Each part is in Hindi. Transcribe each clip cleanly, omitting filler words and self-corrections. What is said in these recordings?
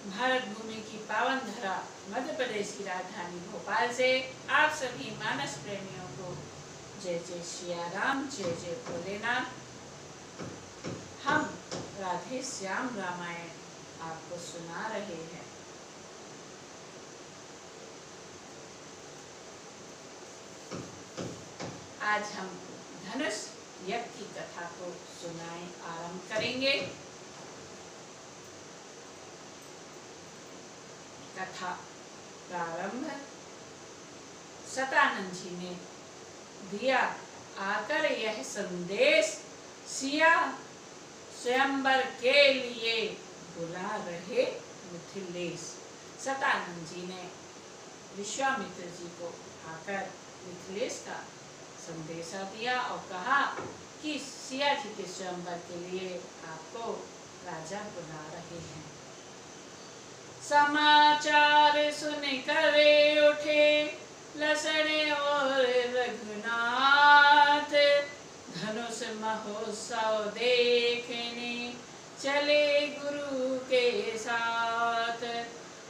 भारत भूमि की पावन धरा मध्य प्रदेश की राजधानी भोपाल से आप सभी मानस प्रेमियों को जय जय सिया राम, जय जय भोलेनाथ। हम राधे श्याम रामायण आपको सुना रहे हैं। आज हम धनुष यज्ञ की कथा को सुनाए आरंभ करेंगे। कथा प्रारंभ। सतानंद जी ने दिया आकर यह संदेश, सिया स्वयंवर के लिए बुला रहे मिथिलेश। सतानंद जी ने विश्वामित्र जी को आकर मिथिलेश का संदेशा दिया और कहा कि सिया जी के स्वयंवर के लिए आपको राजा बुला रहे हैं। समाचार सुन करे उठे लसण और रघुनाथ, धनुष महोत्सव देखने चले गुरु के साथ।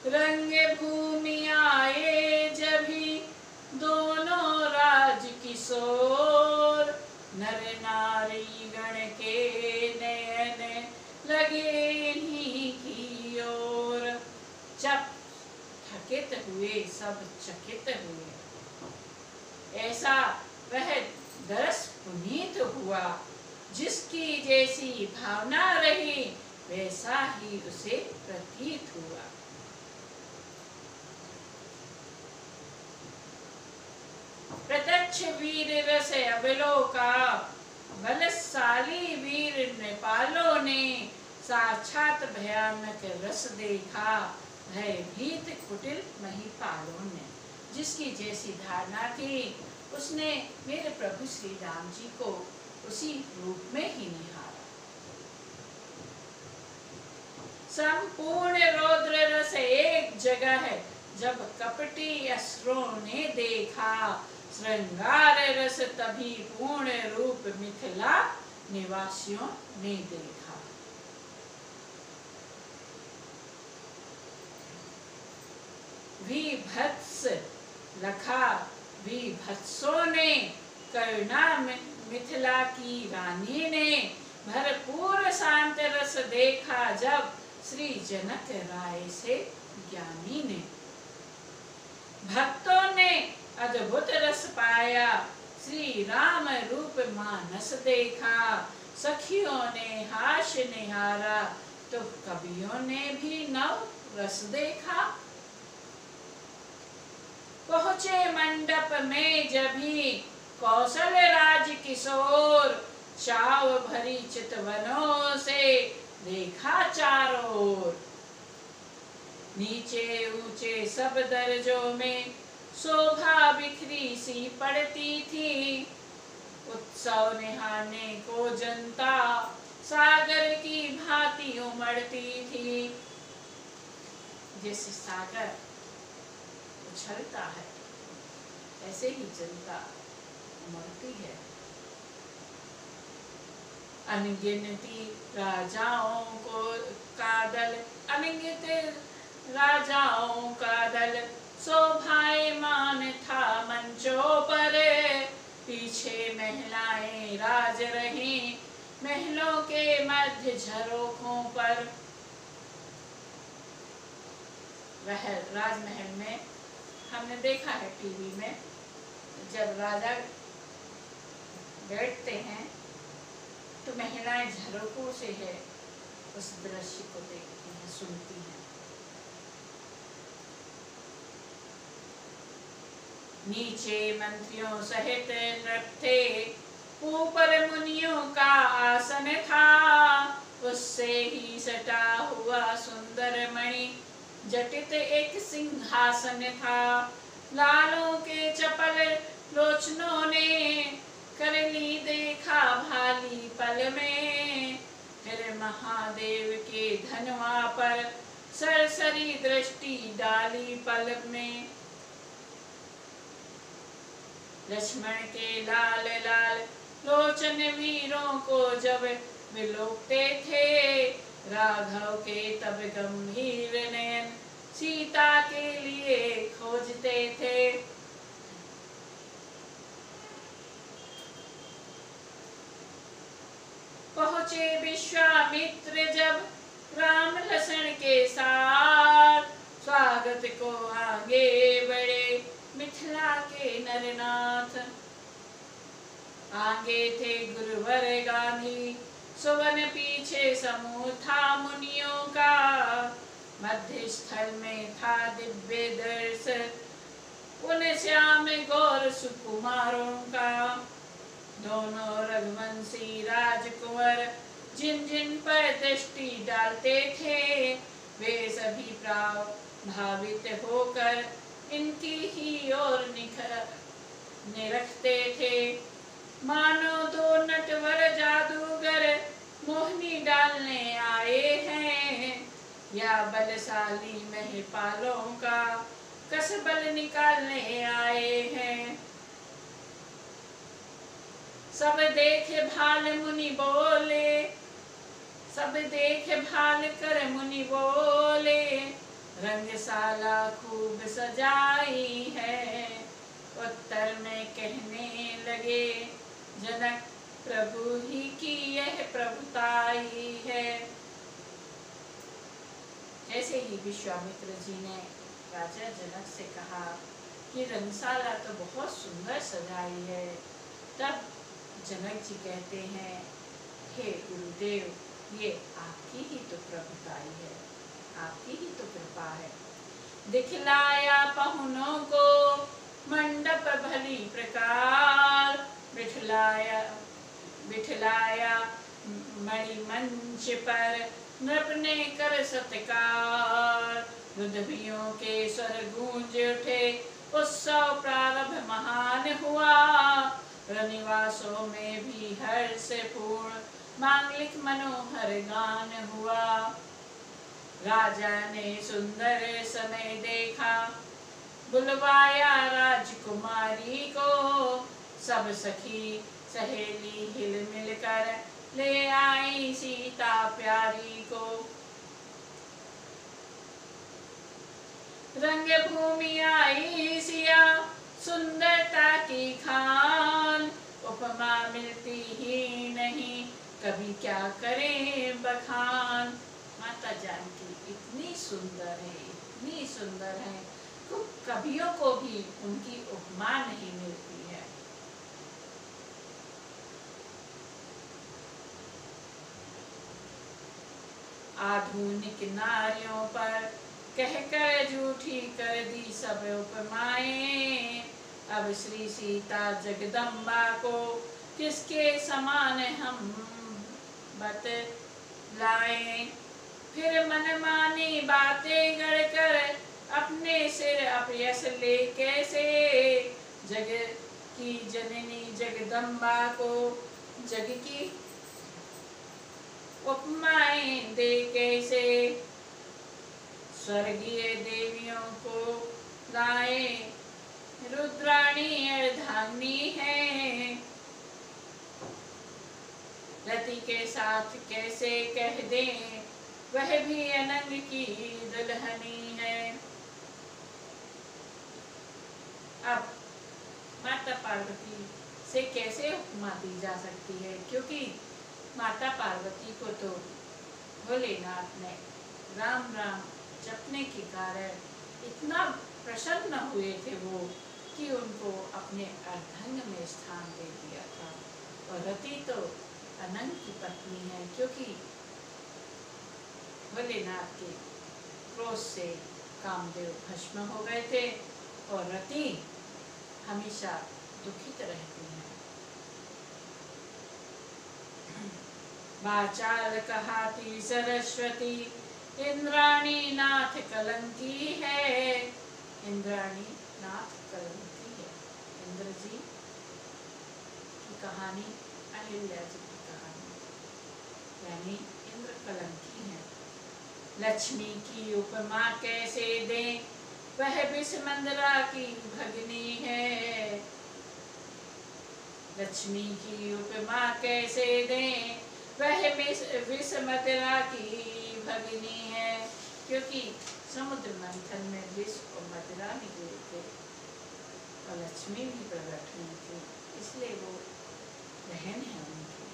रंग भूमि आए जभी दोनों राज किशोर, नर नारी गण के नयन लगे इन्हीं की ओर। जब थकित हुए सब चकित हुए, ऐसा वह दरस पुनीत हुआ, जिसकी जैसी भावना रही वैसा ही उसे प्रतीत हुआ। प्रत्यक्ष वीर रस अवलोका, बलशाली वीर नेपालों ने साक्षात भयानक रस देखा, भयभीत कुटिल महिपालों ने। जिसकी जैसी धारणा थी उसने मेरे प्रभु श्री राम जी को उसी रूप में ही निहारा। संपूर्ण रौद्र रस एक जगह है, जब कपटी असुरों ने देखा, श्रृंगार रस तभी पूर्ण रूप मिथिला निवासियों ने देखा। विभत्स लखा विभत्सों ने करुणा मिथिला की रानी ने, भरपूर शांत रस देखा जब श्री जनक राय से ज्ञानी ने। भक्तों ने अद्भुत रस पाया, श्री राम रूप मानस देखा, सखियों ने हास्य निहारा, तो कवियों ने भी नव रस देखा। पहुँचे मंडप में जभी कौशल राज किशोर, चाव भरी चितवनों से देखा चारों ओर। नीचे ऊंचे सब दर्जों में शोभा बिखरी सी पड़ती थी, उत्सव निहारने को जनता सागर की भांति उमड़ती थी। जैसे सागर उछलता है ऐसे ही जनता उमड़ती है। अनगिनती राजाओं का दल, अनगिनत राजाओं का दल शोभायमान था मंचों पर, पीछे महिलाएं राज रही महलों के मध्य झरोखों पर। वह राजमहल में हमने देखा है टीवी में, जब राजा बैठते हैं तो महिलाएं झरोखों से है उस दृश्य को देखती हैं, सुनती हैं। नीचे मंत्रियों सहित नृप थे, ऊपर मुनियों का आसन था, उससे ही सटा हुआ सुंदर मणि जटित एक सिंहासन था। लालों के चपल लोचनों ने कर ली देखा भाली पल में, फिर महादेव के धनवा पर सरसरी दृष्टि डाली पल में। लक्ष्मण के लाल लाल लोचन वीरों को जब विलोकते थे, राघव के तब गंभीर नयन सीता के लिए खोजते थे। पहुँचे विश्वामित्र जब राम लक्ष्मण के साथ, स्वागत को आगे बढ़े मिथिला के नरनाथ। आगे थे गुरुवर गांधी, सुवन पीछे समूह था मुनियों का। मध्य स्थल में था दिव्य दर्शन उन श्याम गौर सुकुमारों का। दोनों रघुवंशी राजकुंवर जिन जिन पर दृष्टि डालते थे, वे सभी भावित होकर इनकी ही ओर निरखते थे। मानो दो नटवर जादूगर मोहनी डालने आए हैं, या बलशाली महिपालों का कसबल निकालने आए हैं। सब देख भाल मुनि बोले, सब देख भाल कर मुनि बोले, रंगशाला खूब सजाई है। उत्तर में कहने लगे जनक, प्रभु ही की यह प्रभुताई है। जैसे ही विश्वामित्र जी ने राजा जनक से कहा कि रंगशाला तो बहुत सुंदर सजाई है, तब जनक जी कहते हैं, हे गुरुदेव, ये आपकी ही तो प्रभुताई है, आपकी ही तो कृपा है। दिखलाया पहुनों को मंडप भली प्रकार, बिठलाया मणि मंच पर नृप ने कर सत्कार। रुदभियों के स्वर गूंज उठे, उत्सव प्रारंभ महान हुआ। रनिवासों में भी हर्ष पूर्ण मांगलिक मनोहर गान हुआ। राजा ने सुंदर समय देखा, बुलवाया राजकुमारी को। सब सखी सहेली हिल मिलकर ले आई सीता प्यारी को। रंग भूमि आई सिया सुंदरता की खान, उपमा मिलती ही नहीं कभी क्या करें बखान। माता जानकी इतनी सुंदर है, इतनी सुंदर है, तो कवियों को भी उनकी उपमा नहीं मिलती है। आधुनिक नारियों पर कहकर झूठी कर दी सब उपमाएं। अब श्री सीता जगदम्बा को किसके समान हम बतलाएं। फिर मनमानी बातें गढ़कर अपने सिर अपयश ले कैसे, जग की जननी जगदम्बा को जग की उपमाएं दे कैसे। स्वर्गीय देवियों को लाए रुद्राणी अर्धांगिनी है। रति के साथ कैसे कह दें, वह भी अनंग की दुल्हनी है। अब माता पार्वती से कैसे उपमा दी जा सकती है, क्योंकि माता पार्वती को तो भोलेनाथ ने राम राम जपने के कारण इतना प्रसन्न हुए थे वो, कि उनको अपने अर्धांग में स्थान दे दिया था। और रति तो अनंत की पत्नी है, क्योंकि भोलेनाथ के क्रोध से कामदेव भस्म हो गए थे और रति हमेशा दुखित रहती है। वाचाल कहाती सरस्वती, इंद्राणी नाथ कलंकी है। इंद्राणी नाथ कलंकी है। इंद्र जी की कहानी, अहिल्या जी की कहानी, यानी इंद्र कलंकी है। लक्ष्मी की उपमा कैसे दें, वह विषमंदरा की भगनी है। लक्ष्मी की उपमा कैसे दें, वह विषमतरा की भगिनी है, क्योंकि समुद्र मंथन में विष और मदिरा निकले थे और लक्ष्मी भी प्रकट हुई थी, इसलिए वो बहन है उनकी।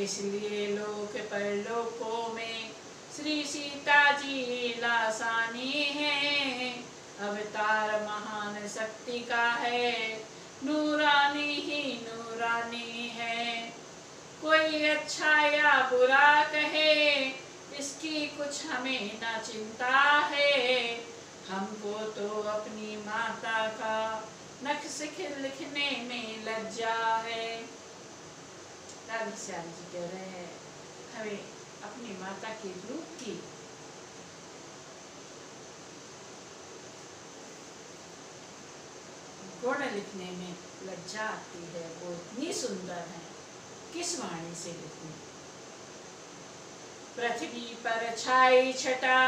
इसलिए लोक परलोकों में श्री सीता जी लासानी है। अवतार महान शक्ति का है, नूरानी ही नूरानी है। कोई अच्छा या बुरा कहे, इसकी कुछ हमें न चिंता है। हमको तो अपनी माता का नक्श लिखने में लज्जा है। राधेश्याम जी कह रहे हैं हमें अपनी माता के रूप की गुण लिखने में लज्जा आती है। वो इतनी सुंदर है, किस वाणी से लिखूं। पृथ्वी पर छाई छटा,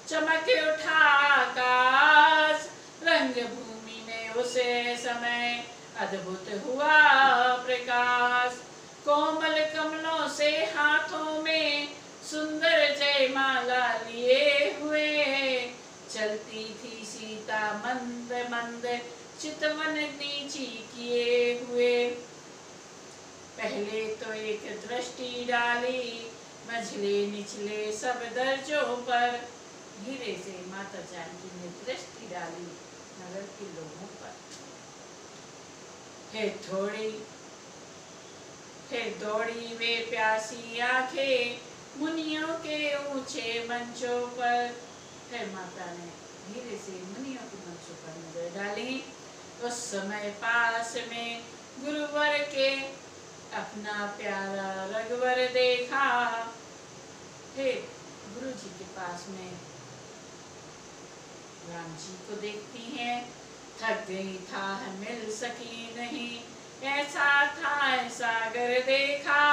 चमक उठा आकाश। रंग भूमि में उसे समय अद्भुत हुआ प्रकाश। कोमल कमलों से हाथों में सुंदर जयमाला लिए हुए चलती थी सीता मंद मंद चितवन नीची किए हुए। पहले तो एक दृष्टि डाली मझले निचले सब दर्जों पर। धीरे से माता जानकी ने दृष्टि डाली नगर के लोगों पर। फिर दौड़ी वे प्यासी आंखें मुनियों के ऊंचे मंचों पर। फिर माता ने धीरे से मुनियों के मंचों पर नजर डाली। उस समय पास में गुरुवर के अपना प्यारा रघुवर देखा। फिर गुरु जी के पास में राम जी को देखती हैं। थक गई था मिल सकी नहीं, ऐसा था सागर देखा।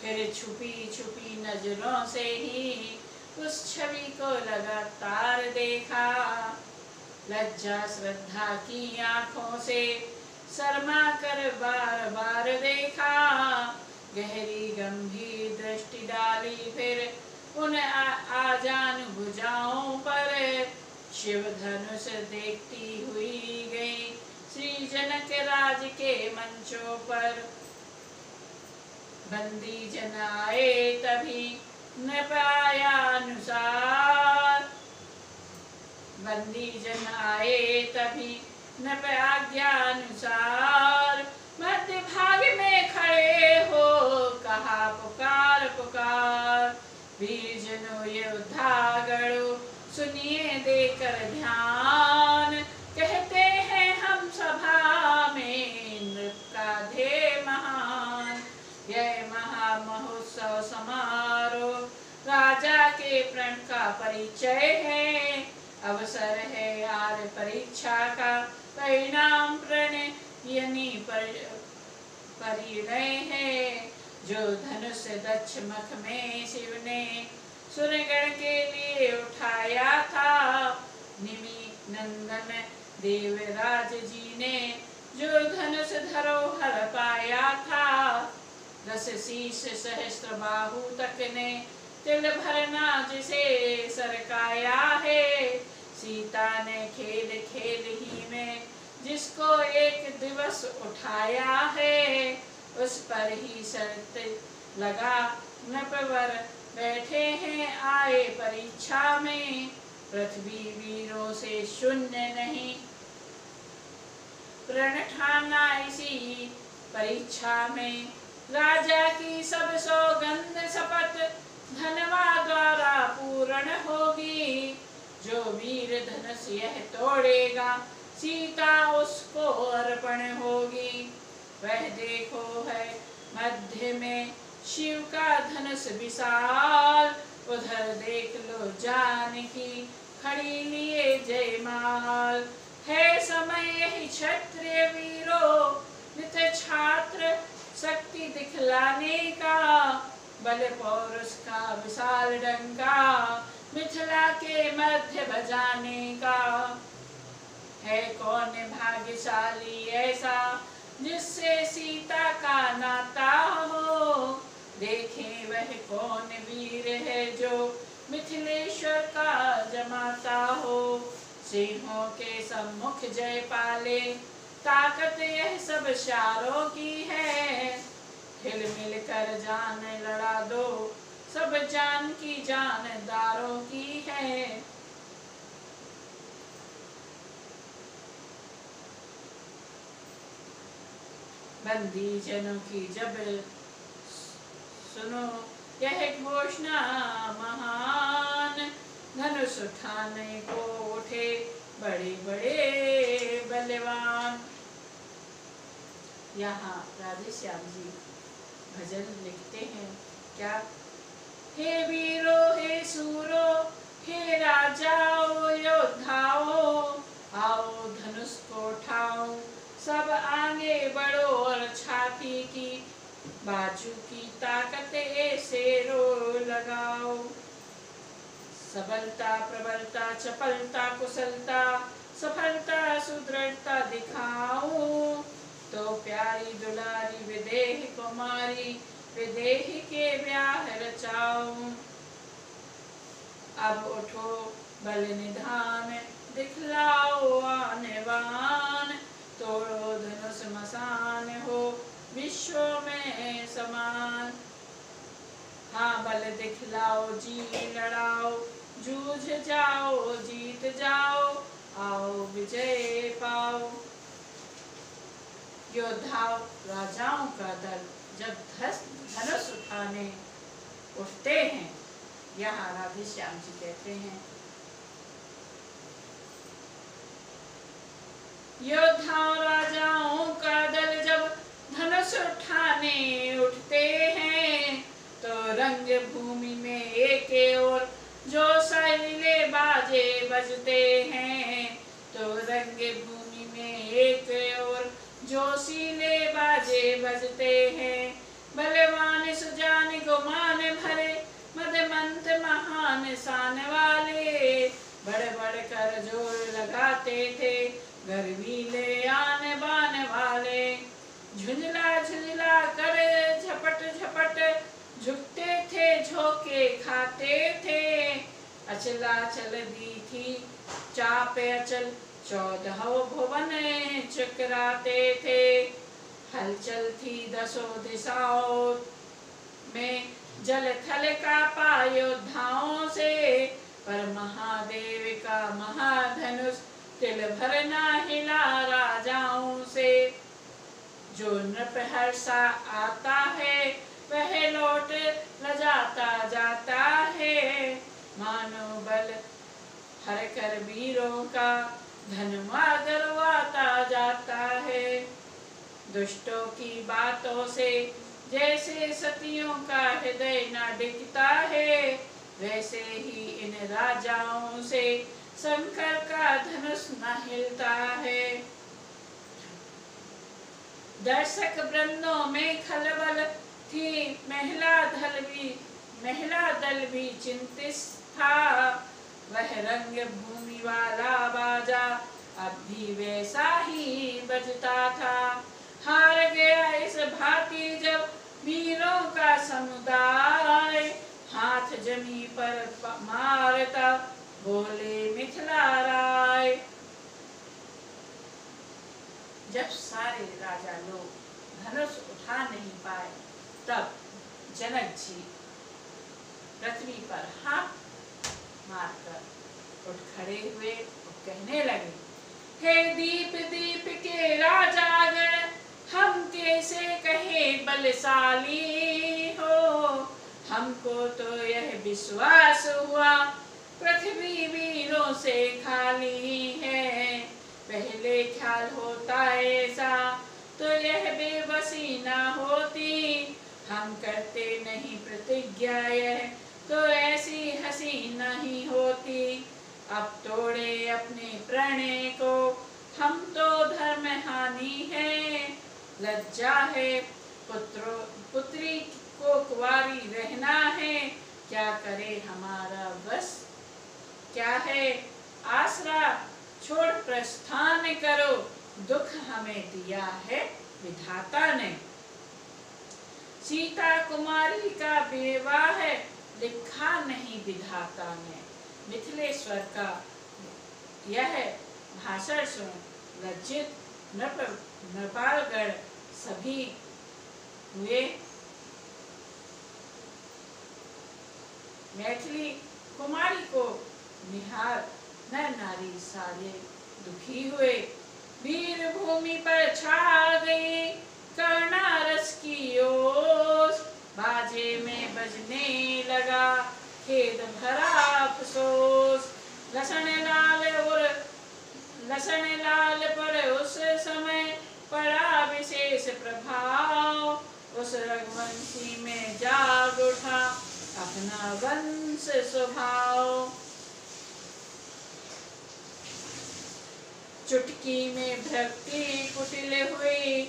फिर छुपी छुपी नजरों से ही उस छवि को लगातार देखा। लज्जा श्रद्धा की आंखों से शर्मा कर बार बार देखा। गहरी गंभीर दृष्टि डाली फिर उन आजान भुजाओं पर। शिव धनुष देखती हुई गई श्री जनक राज के मंचों पर। बंदी जन आए तभी न पाया अनुसार। बंदी जन आए तभी न आज्ञानुसार। मध्य भाग में खड़े हो कहा पुकार पुकार। वीर जनों योद्धा गणों सुनिए देकर ध्यान। कहते हैं हम सभा में नृप का ध्येय महान। यह महामहोत्सव समारोह राजा के प्रण का परिचय है। अवसर है आर्य परीक्षा का परिणाम प्रणयनी परिणय है। जो धनुष दक्ष मख में शिव ने सुरगण के लिए उठाया था। निमि नंदन देवराज जी ने जो धनुष धरोहर पाया था। 10 शीश सहस्त्र बाहु तक ने तिल भरना जिसे सरकाया है। सीता ने खेल खेल ही में जिसको एक दिवस उठाया है। उस पर ही शर्त लगा नपवर बैठे हैं आए परीक्षा में। पृथ्वी वीरों से शून्य नहीं, प्रण ठाना इसी परीक्षा में। राजा की सब सौगंध शपथ धनवा द्वारा पूर्ण होगी। जो वीर धनुष यह तोड़ेगा सीता उसको अर्पण होगी। वह देखो है मध्य में शिव का धनुष विशाल। उधर देख लो जानकी खड़ी लिए जयमाल। है समय यही क्षत्रिय वीरों नित छात्र शक्ति दिखलाने का। बल पौरुष का विशाल डंका मिथिला के मध्य बजाने का। है कौन भाग्यशाली ऐसा जिससे सीता का नाता हो। वह कौन वीर है जो मिथिलेश्वर का जमाता हो। सिंहों के सम्मुख जय पाले, ताकत यह सब शारों की है। हिल मिल कर जान लड़ा दो, सब जान की जानदारों की है। बंदी जनों की जब सुनो यह घोषणा महान, धनुष उठाने को उठे बड़े बड़े बलवान। यहाँ राधे श्याम जी भजन लिखते हैं क्या? हे वीरो हे सूरो हे राजाओ योद्धाओ, आओ धनुष को उठाओ, सब आगे बढ़ो और छाती की बाजू की ताकत ऐसे रो लगाओ। सबलता प्रबलता चपलता कुशलता, सफलता सुदृढ़ता दिखाओ, तो प्यारी दुलारी विदेह कुमारी, विदेह के ब्याह रचाओ। अब उठो बल निधान, दिखलाओ आनेवान, तोड़ो धनुष मसान, हो विश्व में समान। हाँ बल दिखलाओ जी लड़ाओ, जूझ जाओ जीत जाओ, आओ विजय पाओ। योद्धाओं राजाओं का दल जब धनुष उठाने उठते हैं, यहाँ राधे श्याम जी कहते हैं, योद्धाओं राजाओं का दल जब धनुष उठाने उठते हैं, तो रंग भूमि में एक और जो शैले बाजे बजते हैं, तो रंग भूमि में एक और जोशीले बाजे बजते हैं। बलवान सुजान गुमान भरे, मदमंत महान शान वाले, बड़े बड़े कर जोर लगाते थे, गर्वीले आने बान वाले। झुंझला झुंझला कर झपट झपट झुकते थे, झोंके खाते थे, अचला चल दी थी चापे अचल, 14 भुवन चकराते थे। हलचल थी 10 दिशाओं में, जल थल का योद्धाओं से, पर महादेव का महाधनुष तिल भर ना हिला राजाओं से। जो नृप हर्षा आता है, वह लौट लजाता जाता है, मानो बल हर कर वीरों का धनुआ गरवाता जाता है। दुष्टों की बातों से जैसे सतियों का हृदय न डिगता है, वैसे ही इन राजाओं से शंकर का धनुष न हिलता है। दर्शक वृंदों में खलबल थी, महिला दल भी चिंतित था, वह रंग भूमि वाला बाजा अब भी वैसा ही बजता था। हार गया इस भांति जब वीरों का समुदाय, हाथ जमी पर मारता बोले मिथिला राय। जब सारे राजा लोग धनुष उठा नहीं पाए, तब जनक जी पृथ्वी पर हाथ मारकर उठ खड़े हुए और कहने लगे, हे दीप दीप के राजागण, हम कैसे कहे बलशाली हो, हमको तो यह विश्वास हुआ पृथ्वी वीरों से खाली है। पहले ख्याल होता ऐसा तो यह बेबसी ना होती, हम करते नहीं प्रतिज्ञा यह तो ऐसी हंसी नहीं होती। अब तोड़े अपने प्रणय को हम तो धर्म हानि है, लज्जा है पुत्री को कुंवारी रहना है, क्या करे हमारा बस, क्या है आसरा छोड़ प्रस्थान करो, दुख हमें दिया है विधाता ने। सीता कुमारी का विवाह लिखा नहीं विधाता ने। मिथिलेश्वर का यह भाषण सुन लज्जित नृपालगण सभी हुए। मैथिली कुमारी को निहार नर नारी सारे दुखी हुए। वीर भूमि पर छा गई करुणा रस की ओस, बाजे में बजने लगा खेद भरा अफसोस। लसन लाल पर उस समय पड़ा विशेष प्रभाव, उस रघुवंशी में जाग उठा अपना वंश स्वभाव। चुटकी में भक्ति कुटिल हुई,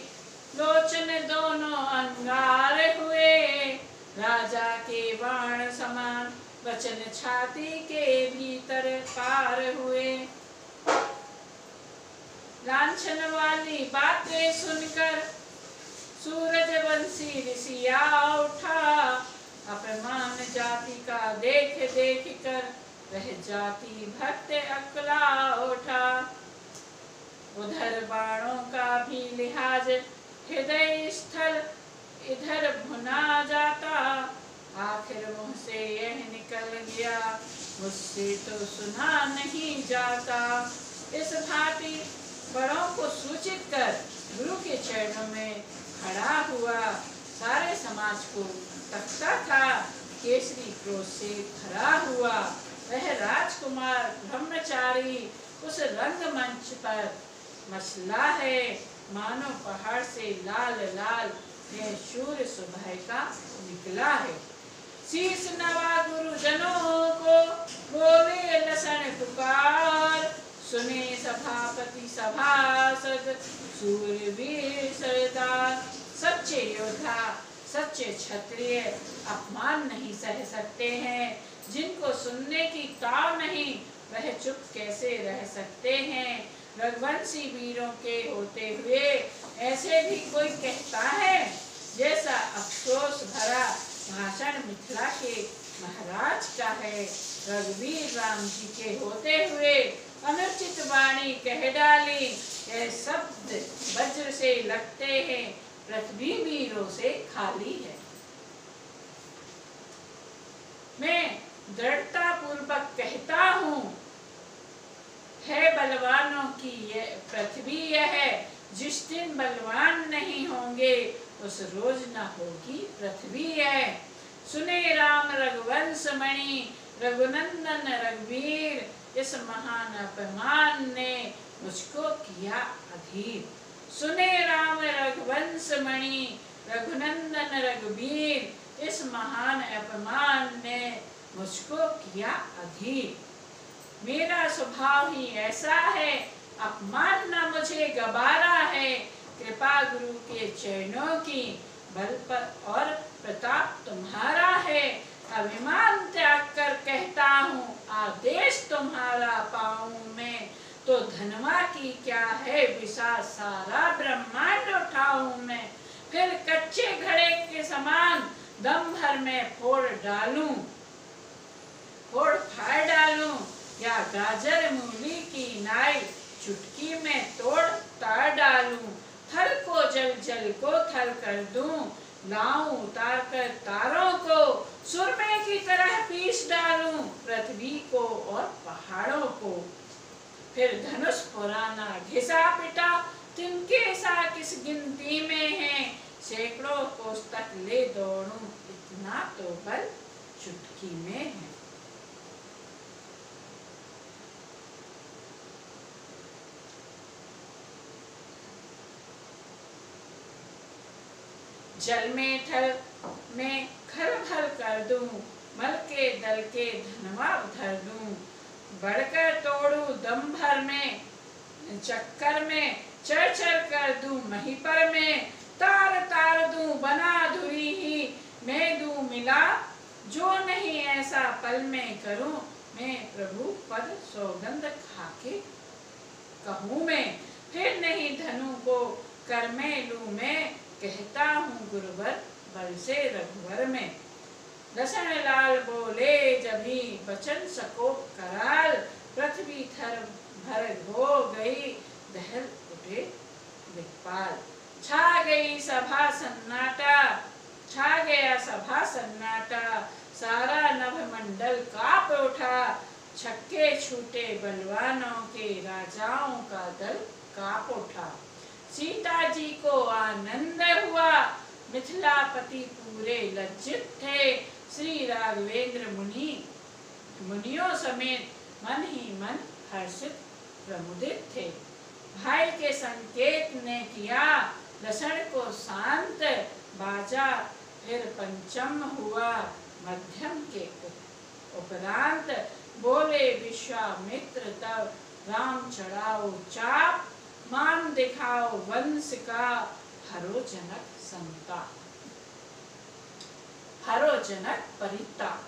लोचन दोनों अंगार हुए। राजा के बाण समान वचन छाती के भीतर पार हुए। लांछन वाली बातें सुनकर सूरजवंशी ऋषिया उठा, अपमान जाति का देख देख कर वह जाति भक्त अकला उठा। उधर बाणों का भी लिहाज हृदय स्थल इधर भुना जाता, आखिर मुंह से यह निकल गया मुझसे तो सुना नहीं जाता। इस भांति बड़ों को सूचित कर गुरु के चरणों में खड़ा हुआ। सारे समाज को तकता था, केसरी क्रोध से भरा हुआ। वह राजकुमार ब्रह्मचारी उस रंगमंच पर मसला है, मानो पहाड़ से लाल लाल यह सूर्य सुबह का निकला है। शीश नवा गुरुजनों को बोले लसन पुकार, सुने सभापति सभासद सूरवीर सरदार। सच्चे योद्धा सच्चे क्षत्रिय अपमान नहीं सह सकते हैं, जिनको सुनने की ताव नहीं वह चुप कैसे रह सकते हैं। रघुवंशी वीरों के होते हुए ऐसे भी कोई कहता है, जैसा अफसोस भरा भाषण मिथिला के महाराज का है। रघुवीर राम जी के होते हुए अनुचित वाणी कह डाली, यह शब्द वज्र से लगते हैं, पृथ्वी वीरों से खाली है। मैं दृढ़ता पूर्वक कहता हूँ, है बलवानों की यह पृथ्वी यह, जिस दिन बलवान नहीं होंगे उस रोज न होगी पृथ्वी यह। सुने राम रघुवंश मणि रघुनंदन रघुवीर, इस महान अपमान ने मुझको किया अधीर। सुने राम रघुवंश मणि रघुनंदन रघुवीर, इस महान अपमान ने मुझको किया अधीर। मेरा स्वभाव ही ऐसा है, अपमान न मुझे गबारा है। कृपा गुरु के चरणों की, बल पर और प्रताप तुम्हारा है। अभिमान त्याग कर कहता हूँ, आदेश तुम्हारा पाऊं मैं, तो धनवा की क्या है विशा, सारा ब्रह्मांड उठाऊं मैं। फिर कच्चे घड़े के समान दम भर में फोड़ फाड़ डालूं, या गाजर मूली की नाई चुटकी में तोड़ ताड़ डालूं। थल को जल को थल कर दूं, लाऊं उतार कर तारों को, सुरमे की तरह पीस डालूं पृथ्वी को और पहाड़ों को। फिर धनुष पुराना घिसा पिटा, तिनके सा किस गिनती में है। सैकड़ों कोस तक ले दौड़ूं, इतना तो बल चुटकी में है। जल में थल में खल भल कर दूं, मल के दल के धनवा धर दूं। बढ़कर तोड़ू दम भर में, चक्कर में चर चर कर दूं महीपर में। तार तार दूं बना धुरी ही, मैं दूं मिला जो नहीं ऐसा पल में करूं। मैं प्रभु पद सौगंध खाके कहूँ मैं, फिर नहीं धनु को कर में लूं मैं। कहता हूँ गुरुवर बरसे रघुवर में। लसन लाल बोले जभी बचन सको कराल, पृथ्वी थर भर हो गई दहल उठे दिक्पाल। छा गई सभा सन्नाटा, छा गया सभा सन्नाटा, सारा नभ मंडल कांप उठा। छक्के छूटे बलवानों के, राजाओं का दल कांप उठा। सीता जी को आनंद हुआ, मिथिलापति पूरे लज्जित थे। श्री राघवेंद्र मुनियों समेत मन ही मन हर्षित प्रमुदित थे। भाई के संकेत ने किया लसन को शांत, बाजा फिर पंचम हुआ मध्यम के उपरांत। बोले विश्वामित्र तब राम चढ़ाओ चाप, मान दिखाओ वंश का हरो जनक संताप, हरो जनक परिताप।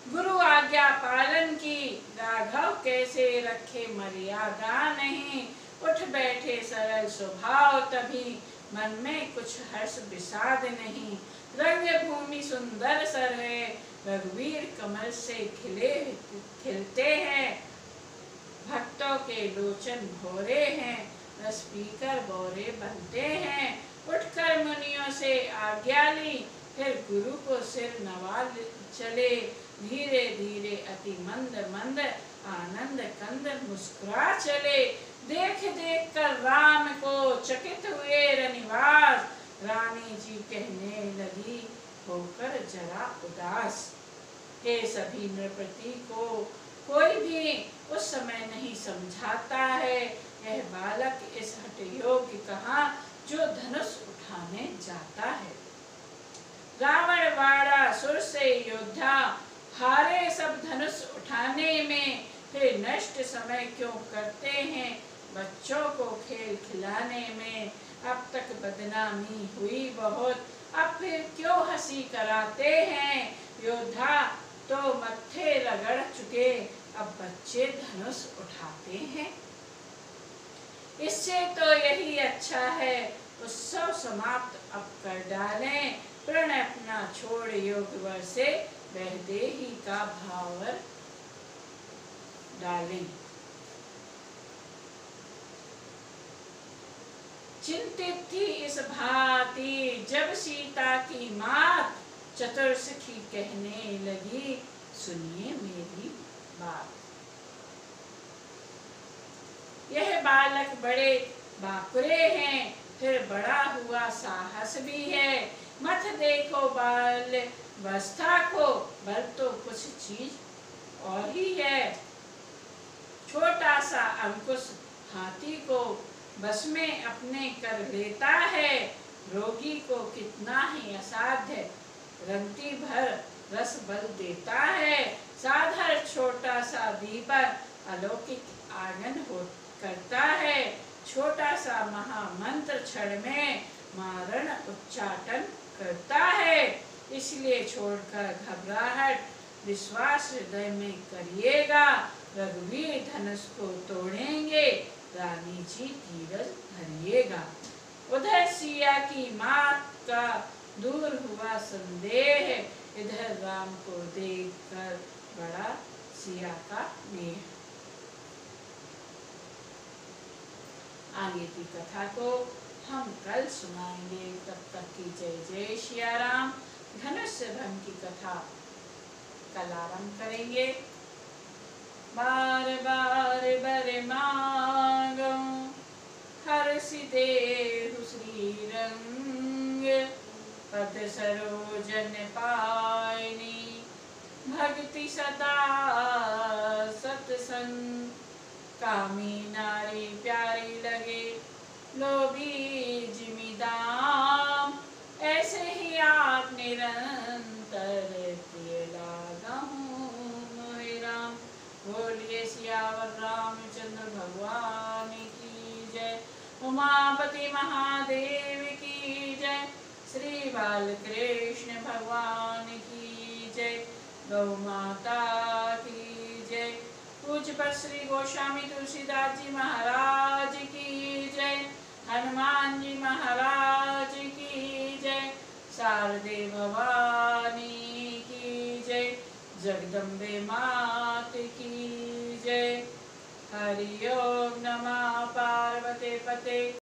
गुरु आज्ञा पालन की, राघव कैसे रखे मर्यादा नहीं। उठ बैठे सरल स्वभाव तभी, मन में कुछ हर्ष विषाद नहीं। रंग भूमि सुंदर सर है, रघुवीर कमल से खिलते हैं। भक्तों के लोचन भोरे हैं, रस पीकर बोरे बनते हैं। उठकर मुनियों से आज्ञा ली, फिर गुरु को सिर नवा चले। धीरे धीरे अति मंद मंद आनंद कंद मुस्कुरा चले। देख देख कर राम को चकित हुए रनिवास, रानी जी कहने लगी होकर जरा उदास। के सभी नृपति को कोई भी उस समय नहीं समझाता है, यह बालक इस हठ योग्य कहाँ जो धनुष उठाने जाता है। रावण वाड़ा सुर से योद्धा, हारे सब धनुष उठाने में। फिर नष्ट समय क्यों करते हैं बच्चों को खेल खिलाने में। अब तक बदनामी हुई बहुत, अब फिर क्यों हंसी कराते हैं। योद्धा तो मत्थे रगड़ चुके, अब बच्चे धनुष उठाते हैं। इससे तो यही अच्छा है उत्सव समाप्त अब कर डालें। प्रण अपना छोड़ योग वर से, वैदेही का भावर डालें। चिंतित थी इस भांति जब सीता की मात, चतुर सखी कहने लगी सुनिए मेरी बात। यह बालक बड़े बाकुरे हैं, फिर बड़ा हुआ साहस भी है। मत देखो बाल अवस्था को, बल तो कुछ चीज और ही है। छोटा सा अंकुश हाथी को बस में अपने कर लेता है। रोगी को कितना ही असाध्य रंगती भर रस बल देता है। साधारण छोटा सा दीपक अलौकिक आंगन हो करता है। छोटा सा महामंत्र क्षण में मारण उच्चाटन करता है। इसलिए छोड़कर घबराहट विश्वास हृदय में करिएगा। रघुवीर धनुष को तोड़ेंगे, रानी जी धीरज धरिएगा। उधर सिया की मात का दूर हुआ संदेह, इधर राम को देखकर बड़ा सिया का नेह। आगे की कथा को हम कल सुनाएंगे। तब तक की जय जय सिया राम। धनुष्य भंग की कथा कल आरंभ करेंगे। बार बार बर मांगो हर्षि देहु श्री रंग, पद सरोजन पायनी भक्ति सदा सत्संग। कामी नारी प्यारी लगे लोभी जिमीदाम, ऐसे ही आप निरंतर प्रिय लागा हूँ मोहि राम। बोलिए सियावर रामचंद्र भगवान की जय। उमापति महादेव की जय। श्री बालकृष्ण भगवान की जय। गौ माता की जय। पूज्य पर श्री गोस्वामी तुलसीदास जी महाराज की जय। हनुमान जी महाराज की जय। शारदे भवानी की जय। जगदम्बे मात की जय। हरि ओम नमः पार्वते पते।